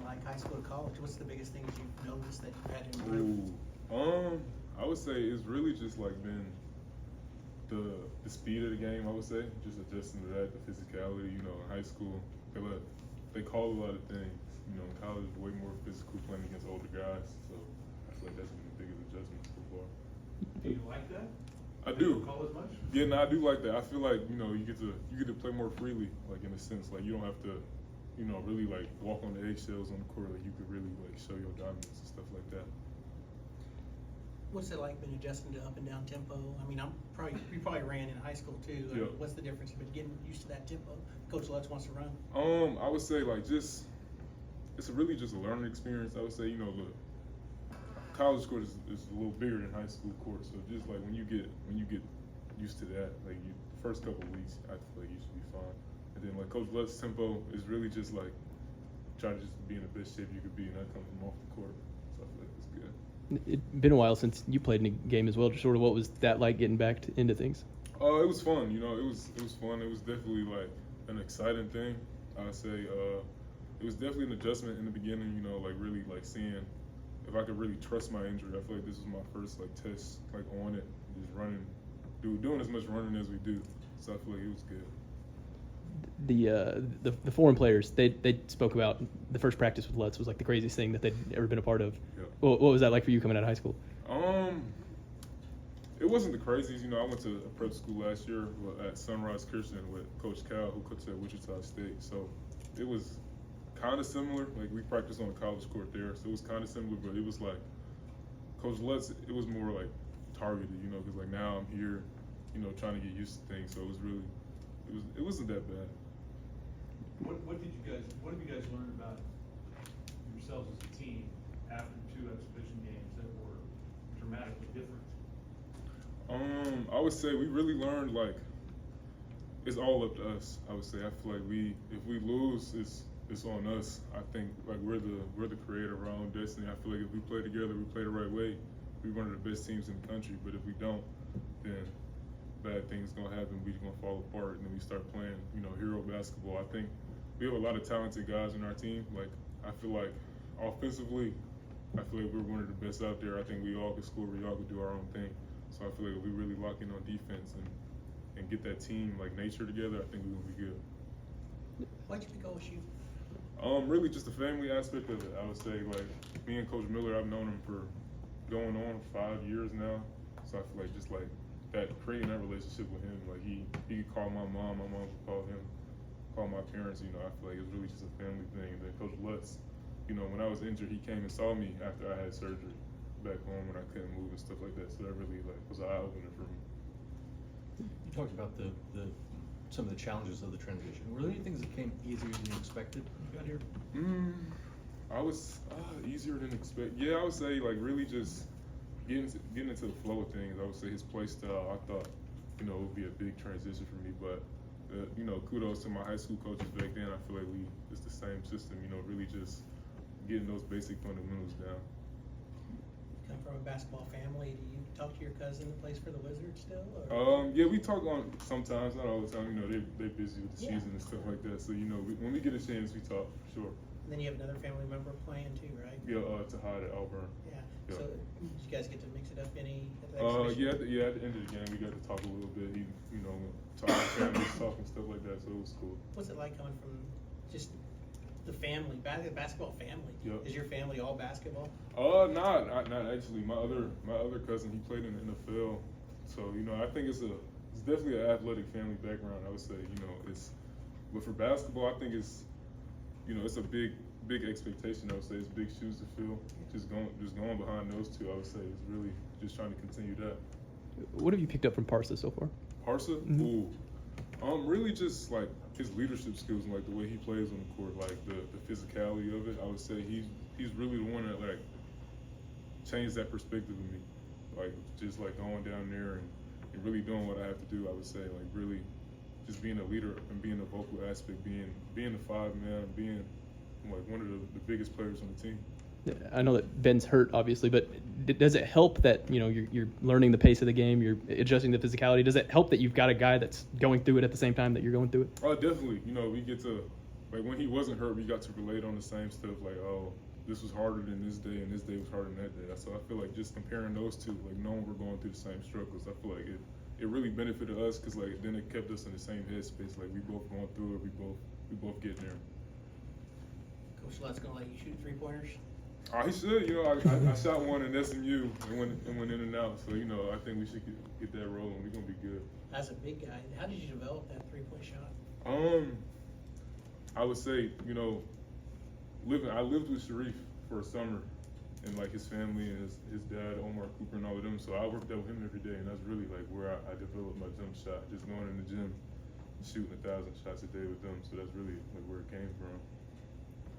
like high school to college? What's the biggest things you've noticed that you've had to improve? I would say it's really just like been the speed of the game. I would say just adjusting to that, the physicality. You know, in high school they call a lot of things. You know, in college, way more physical playing against older guys. So I feel like that's been the biggest adjustment so far. Do you like that? I You do. don't call as much? Yeah, no, I do like that. I feel like, you know, you get to play more freely, like in a sense. Like you don't have to, you know, really like walk on the eggshells on the court. Like you could really like show your dominance and stuff like that. What's it like been adjusting to up and down tempo? I mean, you probably ran in high school too. Yeah. What's the difference between getting used to that tempo Coach Lutz wants to run? I would say like it's really just a learning experience. I would say, you know, the college court is a little bigger than high school court. So just like when you get used to that, like the first couple of weeks, I feel like you should be fine. And then like Coach Lutz's tempo is really just like try to just be in the best shape you could be, and that comes from off the court. So I feel like it's good. It's been a while since you played in a game as well. Just sort of what was that like getting back into things? It was fun. You know, it was fun. It was definitely like an exciting thing. I would say it was definitely an adjustment in the beginning. You know, like really like seeing if I could really trust my injury. I feel like this was my first like test like on it, just running, doing as much running as we do. So I feel like it was good. The foreign players, they spoke about the first practice with Lutz was like the craziest thing that they'd ever been a part of. Yep. What was that like for you coming out of high school? It wasn't the craziest. You know, I went to a prep school last year at Sunrise Christian with Coach Cal, who coached at Wichita State. So it was kind of similar. Like we practiced on a college court there, so it was kind of similar. But it was like Coach Lutz. It was more like targeted. You know, because like now I'm here, you know, trying to get used to things. So it was really, it wasn't that bad. What have you guys learned about yourselves as a team after 2 exhibition games that were dramatically different? I would say we really learned like it's all up to us. I would say I feel like if we lose, it's on us. I think like we're the creator of our own destiny. I feel like if we play together, we play the right way, we're one of the best teams in the country. But if we don't, then bad things gonna happen. We're gonna fall apart, and then we start playing, you know, hero basketball. I think we have a lot of talented guys in our team. Like I feel like offensively, I feel like we're one of the best out there. I think we all can score. We all can do our own thing. So I feel like if we really lock in on defense and get that team like nature together, I think we're gonna be good. Why'd you pick OSU? Really just the family aspect of it. I would say like me and Coach Miller, I've known him for going on 5 years now. So I feel like just like that, creating that relationship with him, like he could call my mom could call him, call my parents. You know, I feel like it was really just a family thing. And then Coach Lutz, you know, when I was injured, he came and saw me after I had surgery back home when I couldn't move and stuff like that. So that really like was an eye opener for me. You talked about the some of the challenges of the transition. Were there any things that came easier than you expected when you got here? I was easier than expected. Yeah, I would say like really just getting into the flow of things. I would say his play style, I thought, you know, it would be a big transition for me. But you know, kudos to my high school coaches back then. I feel like it's the same system. You know, really just getting those basic fundamentals down. Come from a basketball family. Do you talk to your cousin that plays for the Wizards still? Or? Yeah, we talk on sometimes, not all the time. You know, they're busy with the Yeah. season and stuff like that. So you know, when we get a chance, we talk for sure. And then you have another family member playing too, right? Yeah, to hide at Auburn. Yeah. Yeah. So did you guys get to mix it up any at the exhibition? Yeah, at the end of the game, we got to talk a little bit. He, you know, talk to families, talk and stuff like that. So it was cool. What's it like coming from just the family, basketball family? Yep. Is your family all basketball? Not actually. My other cousin, he played in the NFL. So you know, I think it's definitely an athletic family background. I would say, you know, but for basketball, I think it's, you know, it's a big expectation. I would say it's big shoes to fill. Just going behind those two, I would say, is really just trying to continue that. What have you picked up from Parsa so far? Parsa? Mm-hmm. Ooh. Really just like his leadership skills and like the way he plays on the court, like the physicality of it. I would say he's really the one that like changed that perspective of me. Like just like going down there and really doing what I have to do. I would say like really just being a leader and being a vocal aspect, being the 5-man, being like one of the biggest players on the team. I know that Ben's hurt, obviously, but does it help that, you know, you're learning the pace of the game, you're adjusting the physicality? Does it help that you've got a guy that's going through it at the same time that you're going through it? Oh, definitely. You know, we get to like when he wasn't hurt, we got to relate on the same stuff. Like, oh, this was harder than this day, and this day was harder than that day. So I feel like just comparing those two, like knowing we're going through the same struggles, I feel like it really benefited us because like then it kept us in the same headspace. Like we both going through it, we both getting there. Coach Lutt's gonna let you shoot 3-pointers. He should. You know, I shot one in SMU and went in and out. So you know, I think we should get that rolling. We're gonna be good. As a big guy, how did you develop that 3-point shot? I would say, you know, I lived with Sharif for a summer, and like his family and his dad, Omar Cooper, and all of them. So I worked out with him every day, and that's really like where I developed my jump shot. Just going in the gym, and shooting 1,000 shots a day with them. So that's really like where it came from.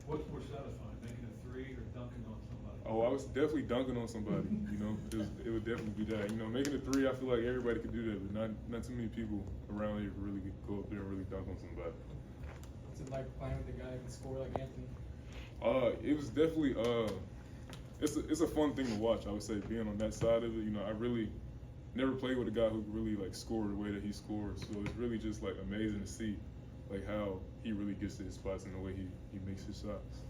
What's more satisfying, making a three or dunking on somebody? Oh, I was definitely dunking on somebody. You know, it would definitely be that. You know, making a three, I feel like everybody could do that, but not too many people around here could really go up there and really dunk on somebody. What's it like playing with a guy who can score like Anthony? It was definitely it's a fun thing to watch. I would say being on that side of it. You know, I really never played with a guy who really like scored the way that he scores. So it's really just like amazing to see like how he really gets to his spots and the way he makes his shots.